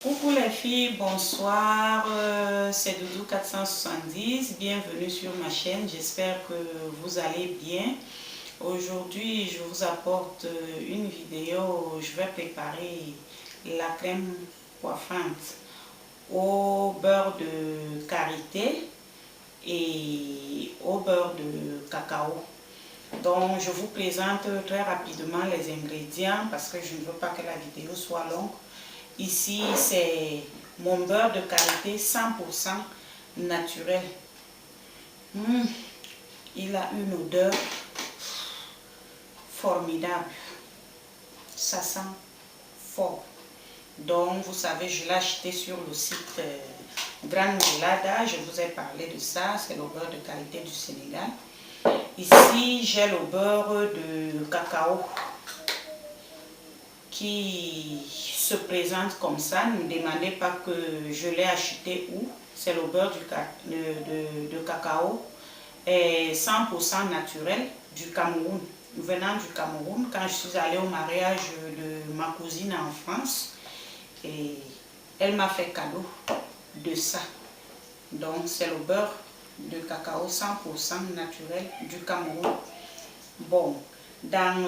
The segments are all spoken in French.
Coucou les filles, bonsoir, c'est Doudou 470, bienvenue sur ma chaîne, j'espère que vous allez bien. Aujourd'hui, je vous apporte une vidéo où je vais préparer la crème coiffante au beurre de karité et au beurre de cacao. Donc, je vous présente très rapidement les ingrédients parce que je ne veux pas que la vidéo soit longue. Ici, c'est mon beurre de karité 100% naturel. Il a une odeur formidable. Ça sent fort. Donc, vous savez, je l'ai acheté sur le site Grande Melada. Je vous ai parlé de ça. C'est le beurre de karité du Sénégal. Ici, j'ai le beurre de cacao qui se présente comme ça. Ne me demandez pas que je l'ai acheté où. C'est le beurre de cacao 100% naturel du Cameroun. Venant du Cameroun, quand je suis allée au mariage de ma cousine en France, et elle m'a fait cadeau de ça. Donc c'est le beurre de cacao 100% naturel du Cameroun. Bon, dans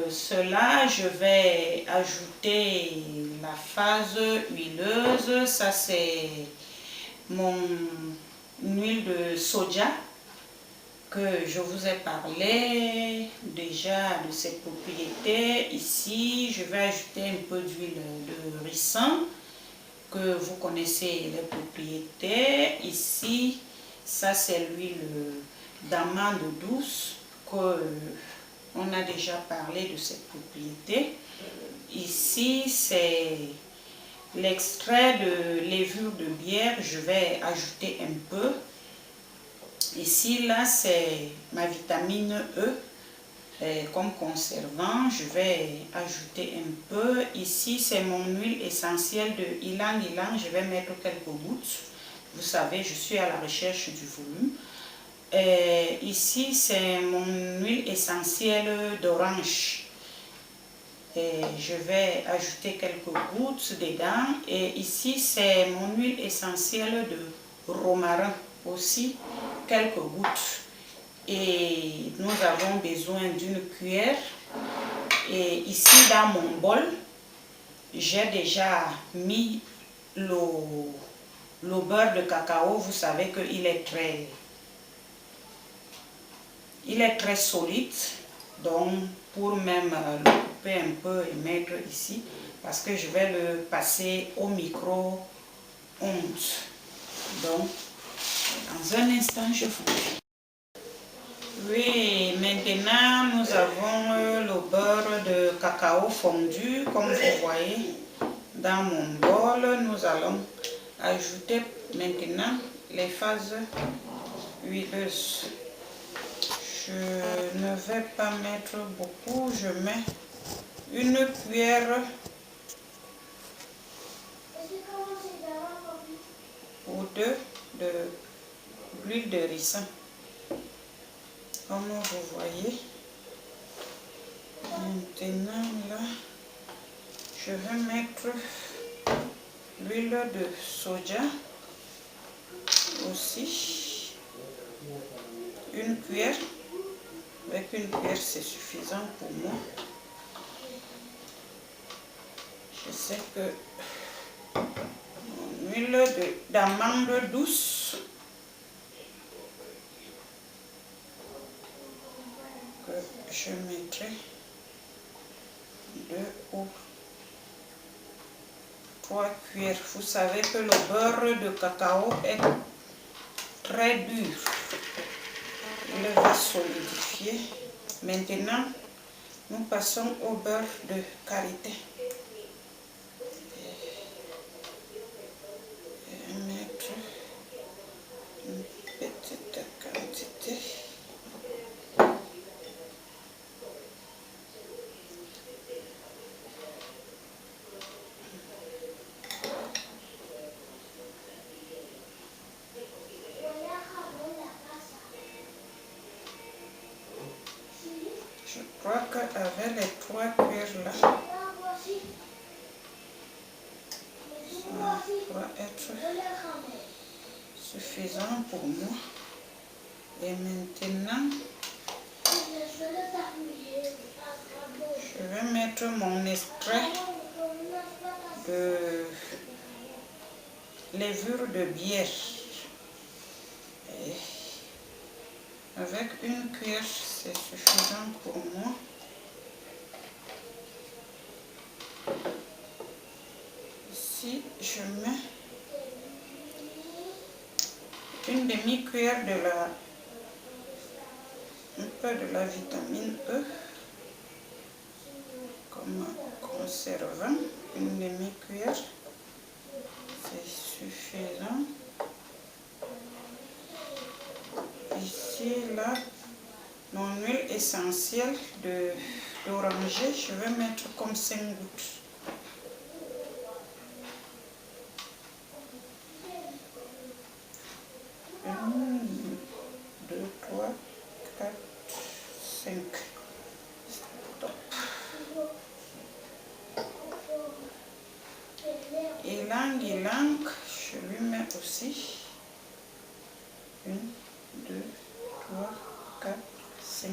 cela, je vais ajouter la phase huileuse. Ça, c'est mon huile de soja que je vous ai parlé déjà de ses propriétés. Ici, je vais ajouter un peu d'huile de ricin que vous connaissez les propriétés. Ici, ça c'est l'huile d'amande douce que on a déjà parlé de ses propriétés. Ici, c'est l'extrait de levure de bière. Je vais ajouter un peu. Ici, là, c'est ma vitamine E comme conservant. Je vais ajouter un peu. Ici, c'est mon huile essentielle de ylang ylang. Je vais mettre quelques gouttes. Vous savez, je suis à la recherche du volume. Ici, c'est mon huile essentielle d'orange. Je vais ajouter quelques gouttes dedans. Et ici, c'est mon huile essentielle de romarin aussi, quelques gouttes. Et nous avons besoin d'une cuillère. Et ici, dans mon bol, j'ai déjà mis le beurre de cacao. Vous savez qu'il est très solide. Donc, pour même le couper un peu et mettre ici, parce que je vais le passer au micro-ondes. Donc, dans un instant, je vous dis. Oui, maintenant, nous avons le beurre de cacao fondu, comme vous voyez dans mon bol. Nous allons ajouter maintenant les phases huileuses. Je ne vais pas mettre beaucoup, je mets une cuillère ou deux de l'huile de ricin. Comme vous voyez, maintenant là, je vais mettre l'huile de soja aussi, une cuillère. Avec une cuillère, c'est suffisant pour moi. Je sais que mon huile d'amande douce que je mettrai 2 ou 3 cuillères. Vous savez que le beurre de cacao est très dur. Il va solidifier. Maintenant, nous passons au beurre de karité. Je vais mettre une petite quantité. Je crois qu'avec les 3 cuillères là, doit être suffisant pour moi. Et maintenant, je vais mettre mon extrait de levure de bière. Et avec une cuillère, c'est suffisant pour moi. Ici, je mets une demi-cuillère de un peu de la vitamine E comme conservant, une demi-cuillère, c'est suffisant. Ici, là, mon huile essentielle d'oranger, je vais mettre comme 5 gouttes. 1, 2, 3, 4, 5. Top. Ylang, je lui mets aussi 1, 2, 3, 4, 5.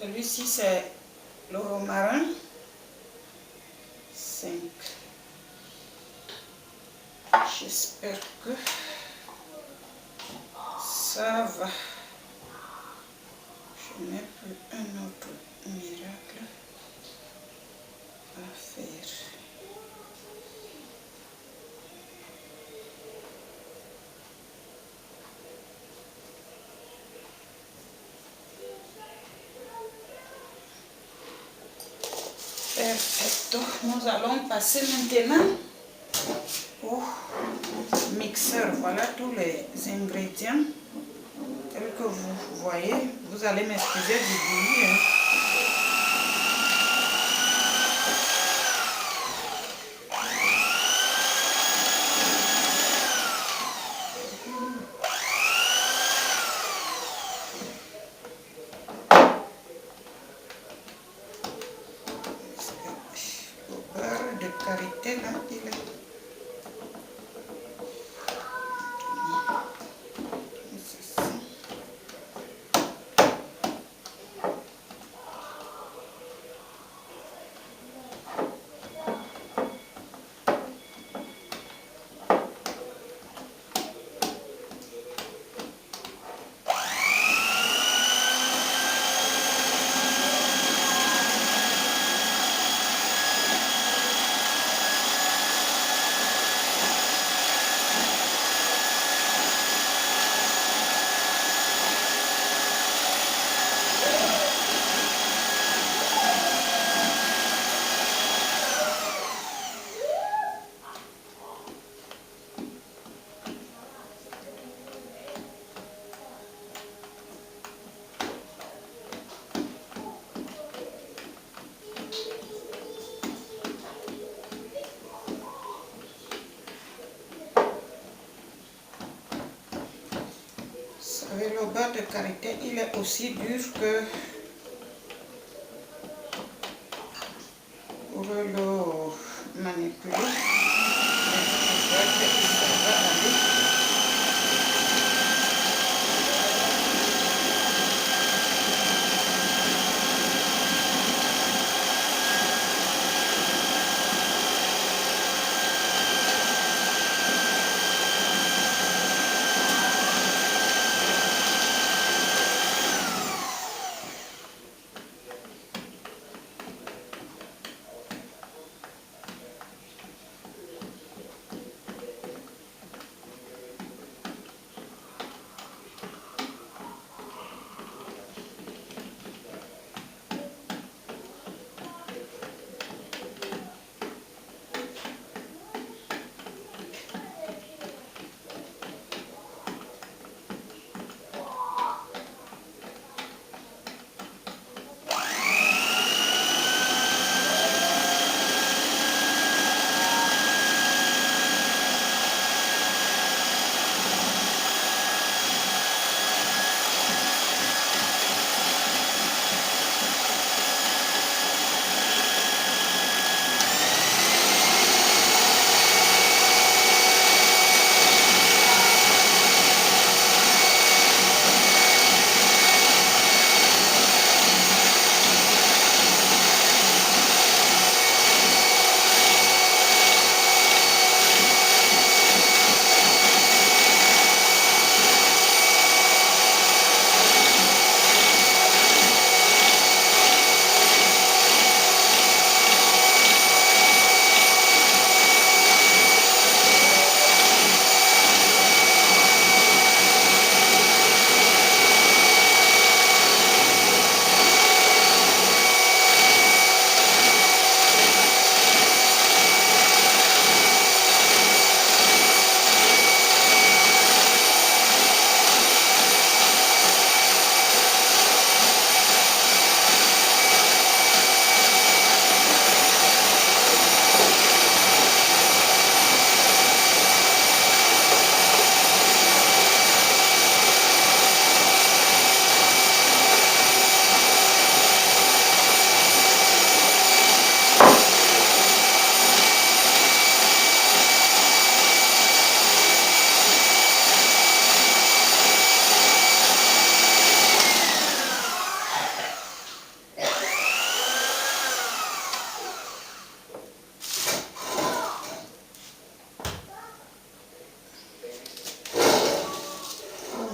Celui-ci, c'est le romarin. 5. J'espère que ça va. Je n'ai plus un autre miracle à faire. Perfecto. Nous allons passer maintenant au mixeur. Voilà tous les ingrédients tels que vous voyez. Vous allez m'excuser du bruit. Le beurre de karité là, il est. Le beurre de karité, il est aussi dur que pour le manipuler. Mais j'espère que ça va aller.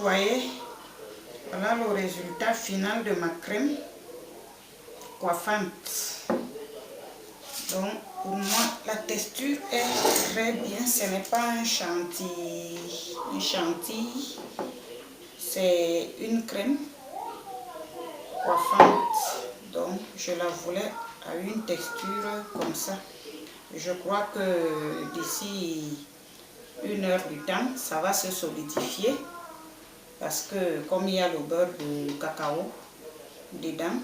voyez, voilà le résultat final de ma crème coiffante. Donc pour moi la texture est très bien, ce n'est pas un chantilly, c'est une crème coiffante. Donc je la voulais à une texture comme ça. Je crois que d'ici 1 heure du temps, ça va se solidifier parce que comme il y a le beurre de cacao dedans,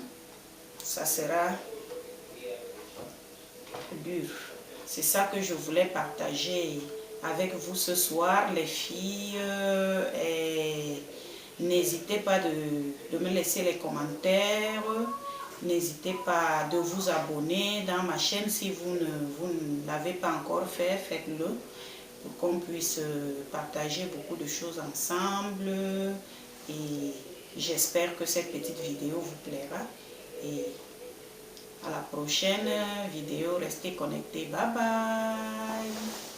ça sera dur. C'est ça que je voulais partager avec vous ce soir, les filles. Et n'hésitez pas de me laisser les commentaires. N'hésitez pas de vous abonner dans ma chaîne si vous ne l'avez pas encore fait, faites-le pour qu'on puisse partager beaucoup de choses ensemble. Et j'espère que cette petite vidéo vous plaira. Et à la prochaine vidéo, restez connectés. Bye bye.